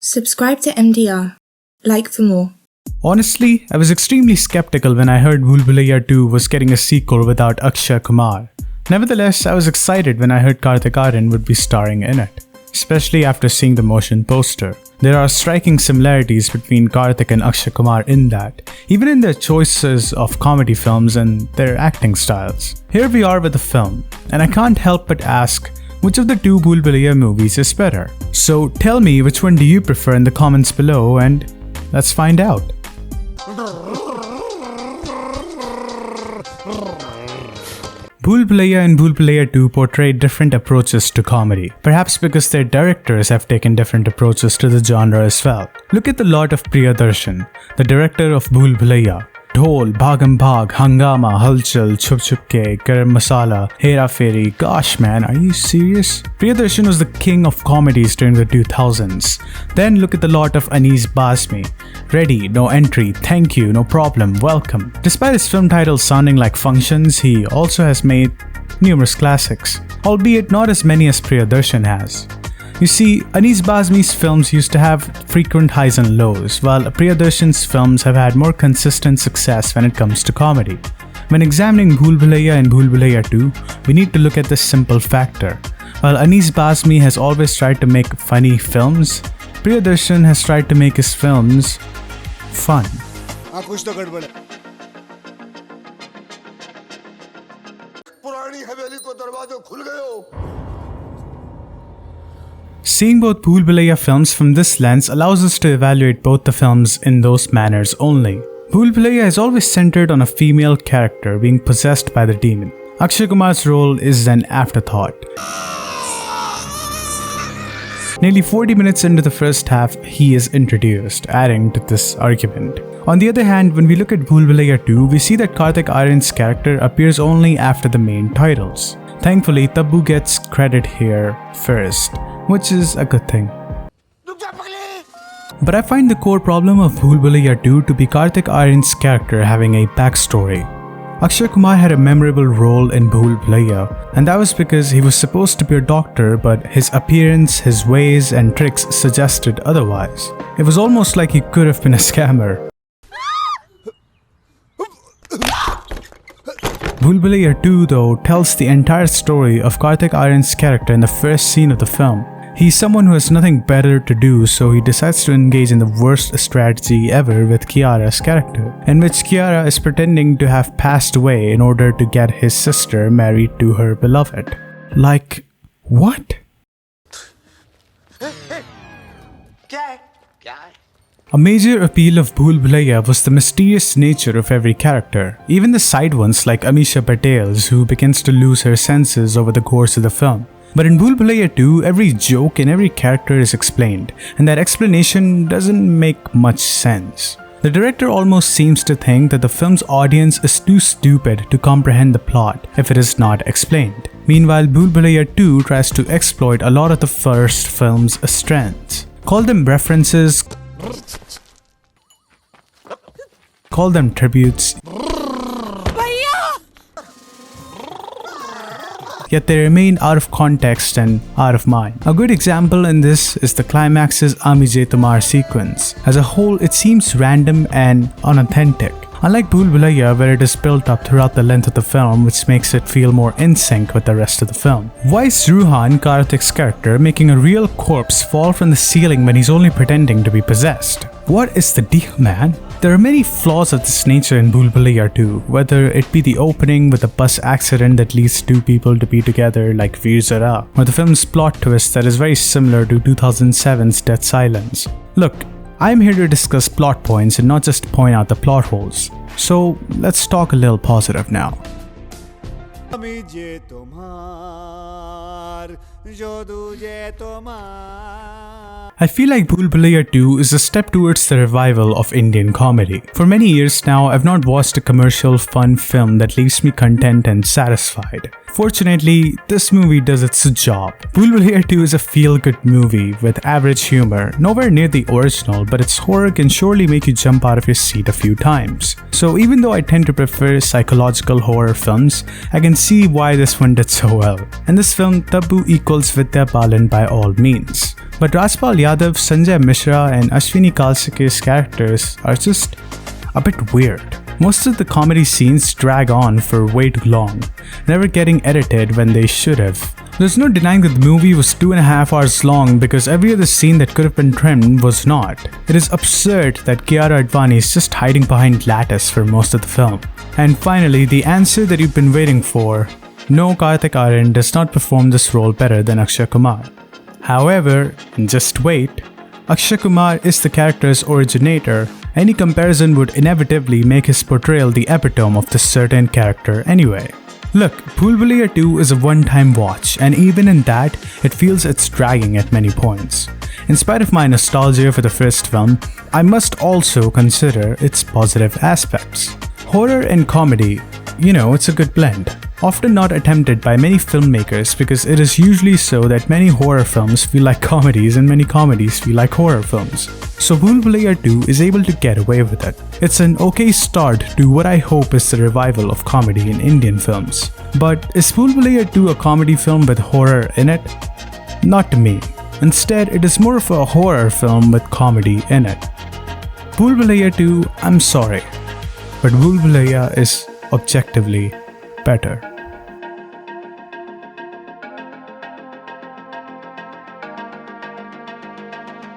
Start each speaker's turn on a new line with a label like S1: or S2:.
S1: Subscribe to MDR. Like for more.
S2: Honestly, I was extremely skeptical when I heard Bhool Bhulaiyaa 2 was getting a sequel without Akshay Kumar. Nevertheless, I was excited when I heard Kartik Aaryan would be starring in it, especially after seeing the motion poster. There are striking similarities between Kartik and Akshay Kumar in that, even in their choices of comedy films and their acting styles. Here we are with the film, and I can't help but ask, which of the two Bhool Bhulaiyaa movies is better? So tell me which one do you prefer in the comments below, and let's find out. Bhool Bhulaiyaa and Bhool Bhulaiyaa 2 portray different approaches to comedy, perhaps because their directors have taken different approaches to the genre as well. Look at the lot of Priyadarshan, the director of Bhool Bhulaiyaa. Dhol, Bhagam Bhag, Hangama, Halchal, Chup Chup Ke, Garam Masala, Hera Fairy. Gosh man, are you serious? Priyadarshan was the king of comedies during the 2000s. Then look at the lot of Anees Bazmi. Ready, no entry, thank you, no problem, welcome. Despite his film titles sounding like functions, he also has made numerous classics, albeit not as many as Priyadarshan has. You see, Anees Bazmi's films used to have frequent highs and lows, while Priyadarshan's films have had more consistent success when it comes to comedy. When examining Bhool Bhulaiyaa and Bhool Bhulaiyaa 2, we need to look at this simple factor. While Anees Bazmi has always tried to make funny films, Priyadarshan has tried to make his films fun. Seeing both Bhool Bhulaiyaa films from this lens allows us to evaluate both the films in those manners only. Bhool Bhulaiyaa is always centered on a female character being possessed by the demon. Akshay Kumar's role is an afterthought. Nearly 40 minutes into the first half, he is introduced, adding to this argument. On the other hand, when we look at Bhool Bhulaiyaa 2, we see that Kartik Aaryan's character appears only after the main titles. Thankfully, Taboo gets credit here first, which is a good thing. But I find the core problem of Bhool Bhulaiyaa 2 to be Kartik Aaryan's character having a backstory. Akshay Kumar had a memorable role in Bhool Bhulaiyaa, and that was because he was supposed to be a doctor, but his appearance, his ways and tricks suggested otherwise. It was almost like he could have been a scammer. Bhool Bhulaiyaa 2 though tells the entire story of Kartik Aaryan's character in the first scene of the film. He's someone who has nothing better to do, so he decides to engage in the worst strategy ever with Kiara's character, in which Kiara is pretending to have passed away in order to get his sister married to her beloved. Like, what? A major appeal of Bhool Bhulaiyaa was the mysterious nature of every character, even the side ones like Amisha Patel's, who begins to lose her senses over the course of the film. But in Bhool Bhulaiyaa 2, every joke and every character is explained, and that explanation doesn't make much sense. The director almost seems to think that the film's audience is too stupid to comprehend the plot if it is not explained. Meanwhile, Bhool Bhulaiyaa 2 tries to exploit a lot of the first film's strengths. Call them references, call them tributes, yet they remain out of context and out of mind. A good example in this is the climax's Amije Tumar sequence. As a whole, it seems random and unauthentic. Unlike Bhool Bhulaiyaa, where it is built up throughout the length of the film, which makes it feel more in sync with the rest of the film. Why is Ruhan, Karthik's character, making a real corpse fall from the ceiling when he's only pretending to be possessed? What is the deal, man? There are many flaws of this nature in Bhool Bhulaiyaa 2, whether it be the opening with a bus accident that leads two people to be together like Veer Zara, or the film's plot twist that is very similar to 2007's Dead Silence. Look, I'm here to discuss plot points and not just point out the plot holes. So let's talk a little positive now. I feel like Bhool Bhulaiyaa 2 is a step towards the revival of Indian comedy. For many years now, I've not watched a commercial fun film that leaves me content and satisfied. Fortunately, this movie does its job. Bhool Bhulaiyaa 2 is a feel-good movie with average humor, nowhere near the original, but its horror can surely make you jump out of your seat a few times. So even though I tend to prefer psychological horror films, I can see why this one did so well. And this film, Tabu equals Vidya Balan by all means. But Rajpal Yadav, Sanjay Mishra and Ashwini Kalsike's characters are just a bit weird. Most of the comedy scenes drag on for way too long, never getting edited when they should have. There's no denying that the movie was 2.5 hours long because every other scene that could have been trimmed was not. It is absurd that Kiara Advani is just hiding behind lattice for most of the film. And finally, the answer that you've been waiting for. No, Karthik Aryan does not perform this role better than Akshay Kumar. However, just wait, Akshay Kumar is the character's originator. Any comparison would inevitably make his portrayal the epitome of this certain character anyway. Look, Bhool Bhulaiyaa 2 is a one-time watch, and even in that, it feels it's dragging at many points. In spite of my nostalgia for the first film, I must also consider its positive aspects. Horror and comedy, it's a good blend. Often not attempted by many filmmakers because it is usually so that many horror films feel like comedies and many comedies feel like horror films. So Bhool Bhulaiyaa 2 is able to get away with it. It's an okay start to what I hope is the revival of comedy in Indian films. But is Bhool Bhulaiyaa 2 a comedy film with horror in it? Not to me. Instead, it is more of a horror film with comedy in it. Bhool Bhulaiyaa 2, I'm sorry, but Bhool Bhulaiyaa is objectively better.